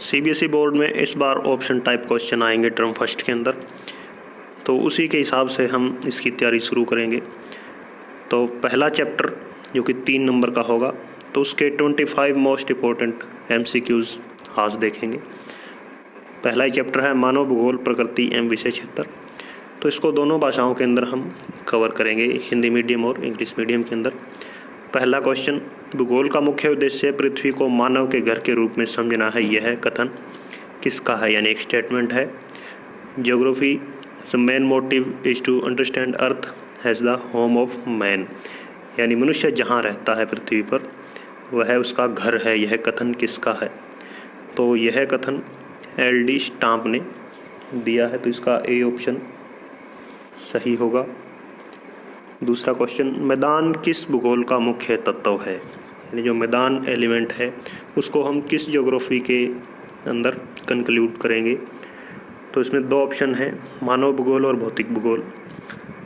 CBSE board में इस बार option type question आएंगे टर्म फर्स्ट के अंदर, तो उसी के हिसाब से हम इसकी तैयारी शुरू करेंगे। तो पहला चैप्टर जो कि 3 नंबर का होगा, तो उसके 25 मोस्ट इम्पोर्टेंट MCQs आज देखेंगे। पहला ही चैप्टर है मानव भूगोल प्रकृति एवं विषय क्षेत्र। तो इसको दोनों भाषाओं के अंदर हम कवर करेंगे, हिंदी मीडियम और इंग्लिश मीडियम के अंदर। पहला क्वेश्चन, भूगोल का मुख्य उद्देश्य पृथ्वी को मानव के घर के रूप में समझना है, यह कथन किसका है, यानी एक स्टेटमेंट है। Geography, the main motive is to understand earth has the home of man, यानी मनुष्य जहाँ रहता है पृथ्वी पर वह उसका घर है, यह कथन किसका है। तो यह कथन LD स्टाम्प ने दिया है, तो इसका ए ऑप्शन सही होगा। दूसरा क्वेश्चन, मैदान किस भूगोल का मुख्य तत्व है, यानी जो मैदान एलिमेंट है उसको हम किस ज्योग्राफी के अंदर कंक्लूड करेंगे। तो इसमें 2 ऑप्शन हैं, मानव भूगोल और भौतिक भूगोल।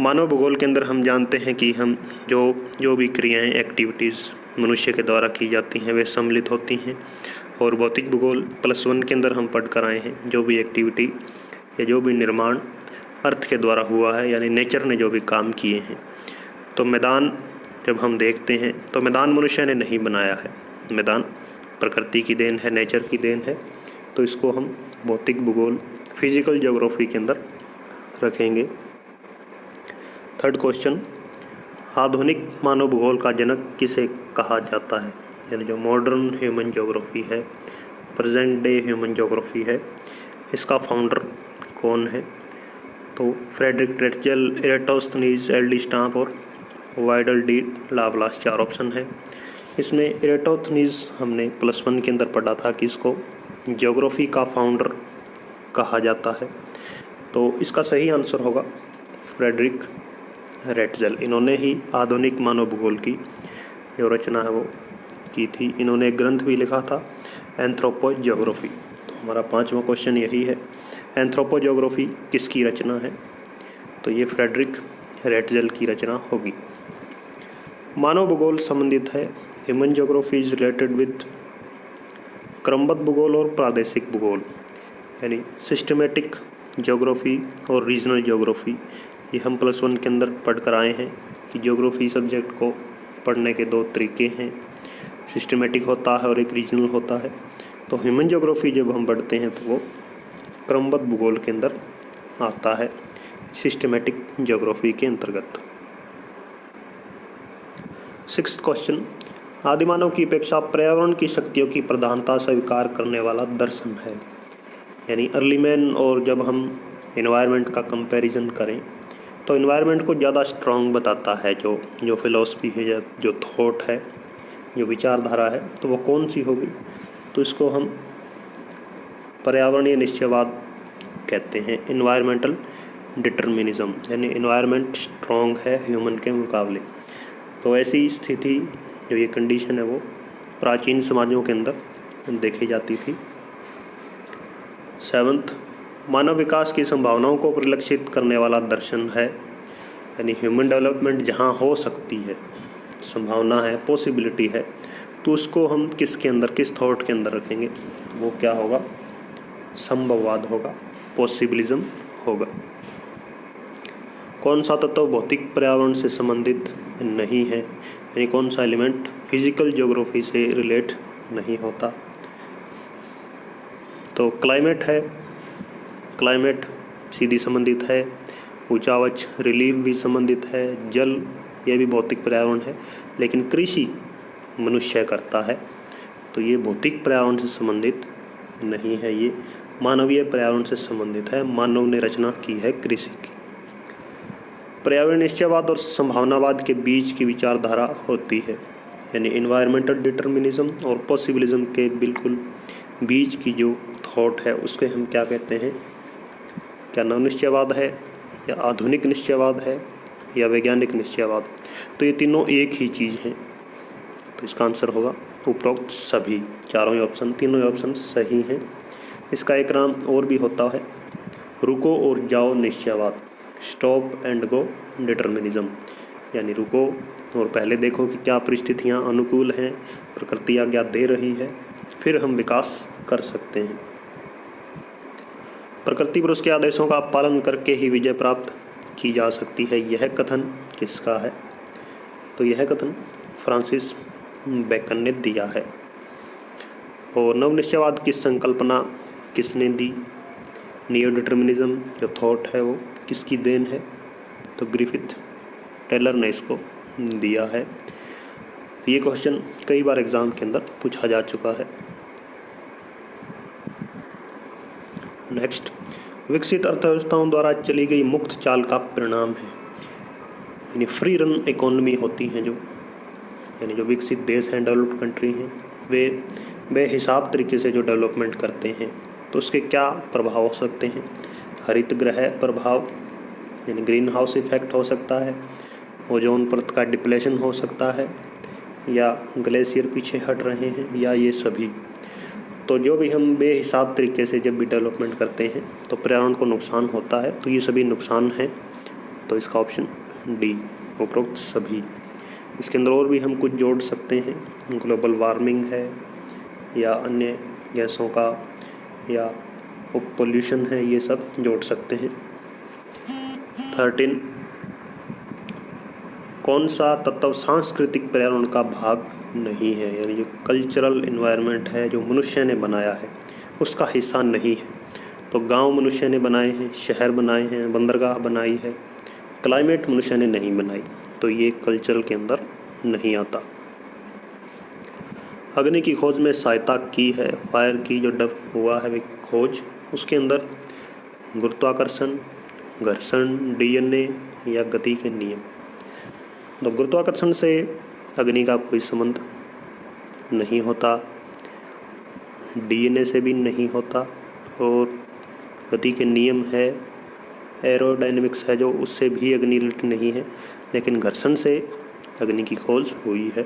मानव भूगोल के अंदर हम जानते हैं कि हम जो भी क्रियाएं, एक्टिविटीज़ मनुष्य के द्वारा की जाती हैं वे सम्मिलित होती हैं। और भौतिक भूगोल +1 के अंदर हम पढ़ कर आए हैं, जो भी एक्टिविटी या जो भी निर्माण अर्थ के द्वारा हुआ है, यानी नेचर ने जो भी काम किए हैं। तो मैदान जब हम देखते हैं तो मैदान मनुष्य ने नहीं बनाया है, मैदान प्रकृति की देन है, नेचर की देन है। तो इसको हम भौतिक भूगोल, फिजिकल ज्योग्राफी के अंदर रखेंगे। थर्ड क्वेश्चन, आधुनिक मानव भूगोल का जनक किसे कहा जाता है, यानी जो मॉडर्न ह्यूमन ज्योग्राफी है, प्रेजेंट डे ह्यूमन ज्योग्राफी है, इसका फाउंडर कौन है। तो फ्रेडरिक ड्रेटजेल, इरेटोस्थनीज, LD स्टाम्प और वाइडल डी लाप्लास 4 ऑप्शन है। इसमें इरेटोस्थनीज हमने +1 के अंदर पढ़ा था कि इसको ज्योग्राफी का फाउंडर कहा जाता है। तो इसका सही आंसर होगा फ्रेडरिक ड्रेटजेल। इन्होंने ही आधुनिक मानव भूगोल की जो रचना है वो की थी। इन्होंने एक ग्रंथ भी लिखा था, एंथ्रोपोज्योग्राफी। तो हमारा 5वां क्वेश्चन यही है, एंथ्रोपोज्योग्राफी किसकी रचना है। तो ये फ्रेडरिक ड्रेटजेल की रचना होगी। मानव भूगोल संबंधित है, human geography is related with क्रमबद्ध भूगोल और प्रादेशिक भूगोल, यानी सिस्टमेटिक ज्योग्राफी और रीजनल ज्योग्राफी। ये हम +1 के अंदर पढ़ कर आए हैं कि ज्योग्राफी सब्जेक्ट को पढ़ने के 2 तरीके हैं, सिस्टमेटिक होता है और एक रीजनल होता है। तो ह्यूमन ज्योग्राफी जब हम पढ़ते हैं तो वो क्रमबद्ध भूगोल के अंदर आता है, सिस्टमेटिक ज्योग्राफी के अंतर्गत। 6th क्वेश्चन, आदिमानव की अपेक्षा पर्यावरण की शक्तियों की प्रधानता स्वीकार करने वाला दर्शन है, यानी अर्ली मैन। और जब हम एनवायरनमेंट का कंपैरिजन करें तो एनवायरनमेंट को ज़्यादा स्ट्रॉन्ग बताता है, जो फिलॉसफी है या जो थॉट है, जो विचारधारा है, तो वो कौन सी होगी। तो इसको हम पर्यावरणीय निश्चयवाद कहते हैं, एनवायरमेंटल डिटर्मिनिज्म, यानी एनवायरनमेंट स्ट्रॉन्ग है ह्यूमन के मुकाबले। तो ऐसी स्थिति, जो ये कंडीशन है, वो प्राचीन समाजों के अंदर देखी जाती थी। 7th, मानव विकास की संभावनाओं को परिलक्षित करने वाला दर्शन है, यानी ह्यूमन डेवलपमेंट जहाँ हो सकती है, संभावना है, पॉसिबिलिटी है, तो उसको हम किसके अंदर, किस थॉट के अंदर रखेंगे। वो क्या होगा, संभववाद होगा, पॉसिबिलिज्म होगा। कौन सा तत्व भौतिक पर्यावरण से संबंधित नहीं है, यानी कौन सा एलिमेंट फिजिकल ज्योग्राफी से रिलेट नहीं होता। तो क्लाइमेट है, क्लाइमेट सीधी संबंधित है। ऊंचावच, रिलीफ भी संबंधित है। जल, ये भी भौतिक पर्यावरण है, लेकिन कृषि मनुष्य करता है, तो ये भौतिक पर्यावरण से संबंधित नहीं है, ये मानवीय पर्यावरण से संबंधित है। मानव ने रचना की है कृषि की। पर्यावरण निश्चयवाद और संभावनावाद के बीच की विचारधारा होती है, यानी एनवायरमेंटल डिटर्मिनिज्म और पॉसिबिलिज्म के बिल्कुल बीच की जो थॉट है उसके हम क्या कहते हैं, क्या नव निश्चयवाद है, या आधुनिक निश्चयवाद है, या वैज्ञानिक निश्चयवाद। तो ये तीनों एक ही चीज़ हैं। तो इसका आंसर होगा उपरोक्त सभी, चारों ही ऑप्शन, तीनों ही ऑप्शन सही हैं। इसका एक नाम और भी होता है, रुको और जाओ निश्चयवाद, स्टॉप एंड गो डिटर्मिनिज्म, यानी रुको और पहले देखो कि क्या परिस्थितियाँ अनुकूल हैं, प्रकृति आज्ञा दे रही है, फिर हम विकास कर सकते हैं। प्रकृति पर उसके आदेशों का पालन करके ही विजय प्राप्त की जा सकती है, यह कथन किसका है? तो यह कथन फ्रांसिस बेकन ने दिया है। और नवनिश्चयवाद की संकल्पना किसने दी? नियो डिटर्मिनिज्म जो थॉट है वो किसकी देन है? तो ग्रिफिथ टेलर ने इसको दिया है। ये क्वेश्चन कई बार एग्जाम के अंदर पूछा जा चुका है। नेक्स्ट, विकसित अर्थव्यवस्थाओं द्वारा चली गई मुक्त चाल का परिणाम है, यानी फ्री रन इकोनॉमी होती हैं यानी जो विकसित देश हैं, डेवलप्ड कंट्री हैं, वे बेहिसाब तरीके से जो डेवलपमेंट करते हैं तो उसके क्या प्रभाव हो सकते हैं? हरित गृह प्रभाव यानी ग्रीन हाउस इफेक्ट हो सकता है, ओजोन परत का डिप्लेशन हो सकता है, या ग्लेशियर पीछे हट रहे हैं, या ये सभी। तो जो भी हम बेहिसाब तरीके से जब भी डेवलपमेंट करते हैं तो पर्यावरण को नुकसान होता है, तो ये सभी नुकसान हैं। तो इसका ऑप्शन डी, उपरोक्त सभी। इसके अंदर और भी हम कुछ जोड़ सकते हैं, ग्लोबल वार्मिंग है, या अन्य गैसों का, या पोल्यूशन है, ये सब जोड़ सकते हैं। 13, कौन सा तत्व सांस्कृतिक पर्यावरण का भाग नहीं है, यानी जो कल्चरल इन्वायरमेंट है जो मनुष्य ने बनाया है उसका हिस्सा नहीं है? तो गांव मनुष्य ने बनाए हैं, शहर बनाए हैं, बंदरगाह बनाई है, क्लाइमेट मनुष्य ने नहीं बनाई, तो ये कल्चरल के अंदर नहीं आता। अग्नि की खोज में सहायता की है, फायर की जो डब हुआ है खोज, उसके अंदर गुरुत्वाकर्षण, घर्षण, डीएनए या गति के नियम। तो गुरुत्वाकर्षण से अग्नि का कोई संबंध नहीं होता, डीएनए से भी नहीं होता, और गति के नियम है, एरोडायनेमिक्स है जो, उससे भी अग्नि रिलेटेड नहीं है, लेकिन घर्षण से अग्नि की खोज हुई है।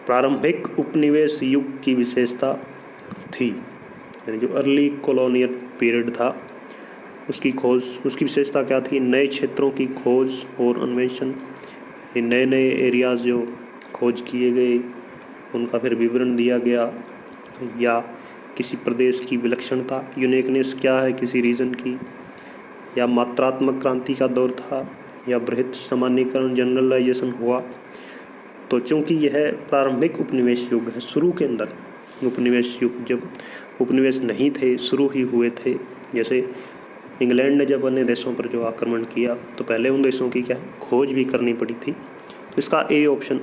प्रारंभिक उपनिवेश युग की विशेषता थी, यानी जो अर्ली कॉलोनियल पीरियड था उसकी खोज, उसकी विशेषता क्या थी? नए क्षेत्रों की खोज और अन्वेषण, नए नए एरियाज़ जो खोज किए गए उनका फिर विवरण दिया गया, या किसी प्रदेश की विलक्षणता, यूनिकनेस क्या है किसी रीजन की, या मात्रात्मक क्रांति का दौर था, या बृहत सामान्यीकरण जनरलाइजेशन हुआ। तो चूँकि यह प्रारंभिक उपनिवेश युग है, शुरू के अंदर उपनिवेश युग, जब उपनिवेश नहीं थे, शुरू ही हुए थे, जैसे इंग्लैंड ने जब अन्य देशों पर जो आक्रमण किया तो पहले उन देशों की क्या है, खोज भी करनी पड़ी थी, तो इसका ए ऑप्शन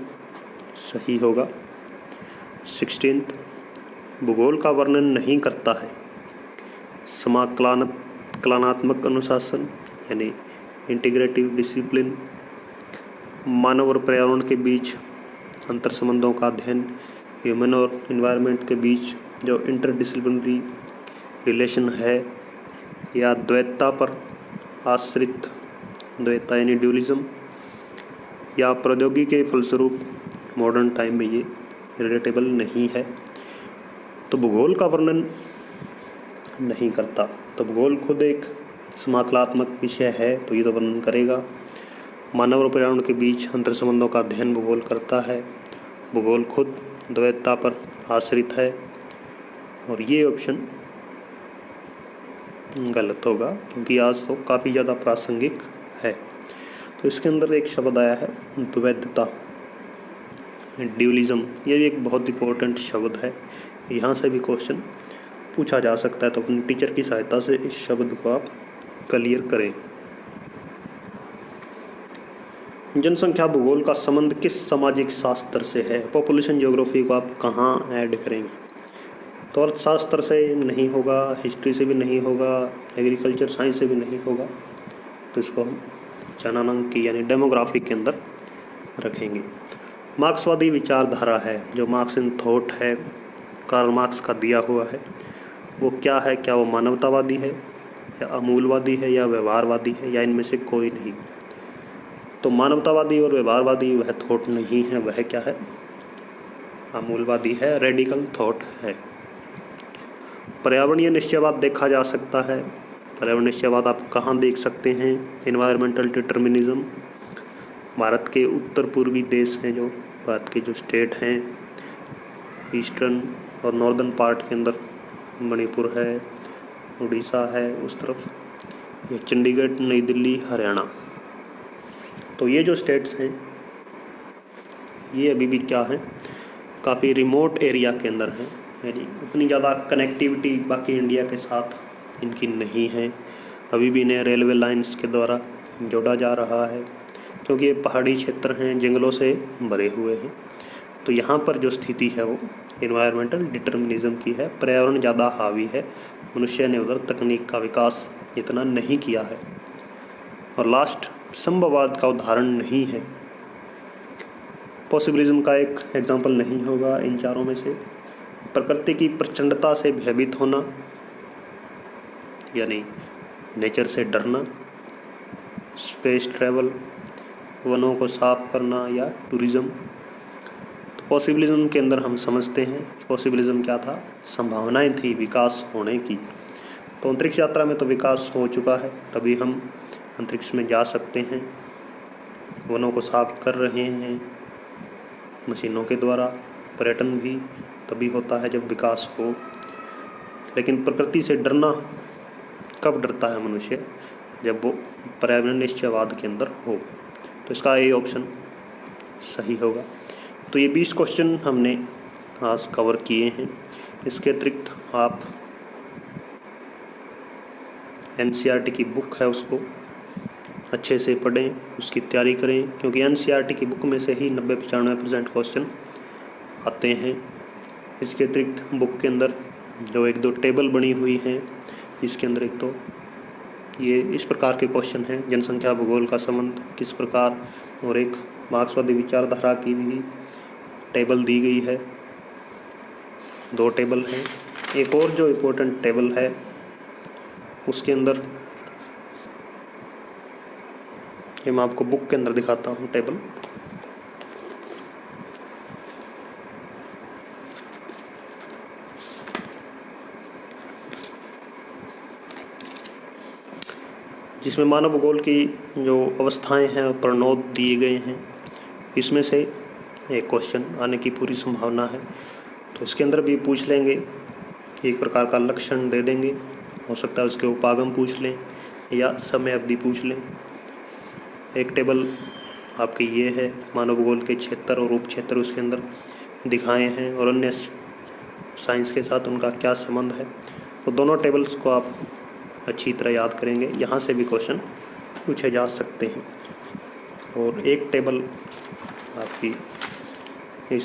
सही होगा। 16, भूगोल का वर्णन नहीं करता है, समाकलनात्मक अनुशासन यानी इंटीग्रेटिव डिसिप्लिन, मानव और पर्यावरण के बीच अंतर संबंधों का अध्ययन, ह्यूमन और इन्वायरमेंट के बीच जो इंटरडिसिप्लिनरी रिलेशन है, या द्वैतता पर आश्रित, द्वैतता यानी ड्यूलिज्म, या प्रौद्योगिकी के फलस्वरूप मॉडर्न टाइम में ये रिलेटेबल नहीं है। तो भूगोल का वर्णन नहीं करता, तो भूगोल खुद एक समाकलात्मक विषय है, तो ये तो वर्णन करेगा। मानव और पर्यावरण के बीच अंतर संबंधों का अध्ययन भूगोल करता है, भूगोल खुद द्वैतता पर आश्रित है, और ये ऑप्शन गलत होगा क्योंकि आज तो काफ़ी ज़्यादा प्रासंगिक है। तो इसके अंदर एक शब्द आया है द्वैतता, ड्यूलिज्म, ये भी एक बहुत इंपॉर्टेंट शब्द है, यहाँ से भी क्वेश्चन पूछा जा सकता है, तो अपने टीचर की सहायता से इस शब्द को आप क्लियर करें। जनसंख्या भूगोल का संबंध किस सामाजिक शास्त्र से है? पॉपुलेशन ज्योग्राफी को आप कहाँ ऐड करेंगे? तो अर्थशास्त्र से नहीं होगा, हिस्ट्री से भी नहीं होगा, एग्रीकल्चर साइंस से भी नहीं होगा, तो इसको हम जननांकी यानी डेमोग्राफी के अंदर रखेंगे। मार्क्सवादी विचारधारा है, जो मार्क्स इन थॉट है, कार्ल मार्क्स का दिया हुआ है, वो क्या है? क्या वो मानवतावादी है, या अमूलवादी है, या व्यवहारवादी है, या इनमें से कोई नहीं? तो मानवतावादी और व्यवहारवादी वह थॉट नहीं है, वह क्या है? अमूलवादी है, रेडिकल थॉट है। पर्यावरणीय निश्चयवाद देखा जा सकता है, पर्यावरण निश्चयवाद आप कहाँ देख सकते हैं? एनवायरमेंटल डिटर्मिनिज्म, भारत के उत्तर पूर्वी देश हैं, जो भारत के जो स्टेट हैं, ईस्टर्न और नॉर्दर्न पार्ट के अंदर मणिपुर है, उड़ीसा है उस तरफ, ये चंडीगढ़, नई दिल्ली, हरियाणा। तो ये जो स्टेट्स हैं ये अभी भी क्या है, काफ़ी रिमोट एरिया के अंदर हैं, यानी उतनी ज़्यादा कनेक्टिविटी बाकी इंडिया के साथ इनकी नहीं है। अभी भी इन्हें रेलवे लाइंस के द्वारा जोड़ा जा रहा है, क्योंकि ये पहाड़ी क्षेत्र हैं, जंगलों से भरे हुए हैं। तो यहाँ पर जो स्थिति है वो इन्वायरमेंटल डिटर्मिनिज्म की है, पर्यावरण ज़्यादा हावी है, मनुष्य ने उधर तकनीक का विकास इतना नहीं किया है। और लास्ट, संभववाद का उदाहरण नहीं है, पॉसिबिलिज्म का एक एग्जाम्पल नहीं होगा इन चारों में से। प्रकृति की प्रचंडता से भयभीत होना, यानी नेचर से डरना, स्पेस ट्रैवल, वनों को साफ करना, या टूरिज़्म। तो पॉसिबिलिज्म के अंदर हम समझते हैं पॉसिबिलिज्म क्या था, संभावनाएं थी विकास होने की। तो अंतरिक्ष यात्रा में तो विकास हो चुका है, तभी हम अंतरिक्ष में जा सकते हैं। वनों को साफ कर रहे हैं मशीनों के द्वारा। पर्यटन भी तभी होता है जब विकास हो। लेकिन प्रकृति से डरना कब डरता है मनुष्य, जब वो पर्यावरण निश्चयवाद के अंदर हो। तो इसका ये ऑप्शन सही होगा। तो ये 20 क्वेश्चन हमने आज कवर किए हैं। इसके अतिरिक्त आप NCERT की बुक है उसको अच्छे से पढ़ें, उसकी तैयारी करें, क्योंकि NCERT की बुक में से ही 90-95% क्वेश्चन आते हैं। इसके अतिरिक्त बुक के अंदर जो 1-2 टेबल बनी हुई हैं, इसके अंदर एक तो ये इस प्रकार के क्वेश्चन हैं, जनसंख्या भूगोल का संबंध किस प्रकार, और एक मार्क्सवादी विचारधारा की भी टेबल दी गई है। 2 टेबल हैं। एक और जो इम्पोर्टेंट टेबल है उसके अंदर, ये मैं आपको बुक के अंदर दिखाता हूँ टेबल। जिसमें मानव भूगोल की जो अवस्थाएं हैं प्रणोद दिए गए हैं, इसमें से एक क्वेश्चन आने की पूरी संभावना है। तो इसके अंदर भी पूछ लेंगे, एक प्रकार का लक्षण दे देंगे, हो सकता है उसके उपागम पूछ लें या समय अवधि पूछ लें। एक टेबल आपकी ये है, मानव भूगोल के क्षेत्र और उप क्षेत्र उसके अंदर दिखाए हैं और अन्य साइंस के साथ उनका क्या संबंध है। तो दोनों टेबल्स को आप अच्छी तरह याद करेंगे, यहाँ से भी क्वेश्चन पूछे जा सकते हैं। और एक टेबल आपकी ये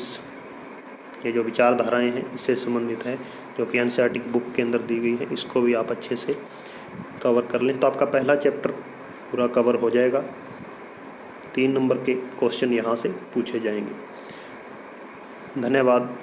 जो विचारधाराएं हैं इससे संबंधित है, जो कि NCERT की बुक के अंदर दी गई है। इसको भी आप अच्छे से कवर कर लें तो आपका पहला चैप्टर पूरा कवर हो जाएगा। 3 नंबर के क्वेश्चन यहाँ से पूछे जाएंगे। धन्यवाद।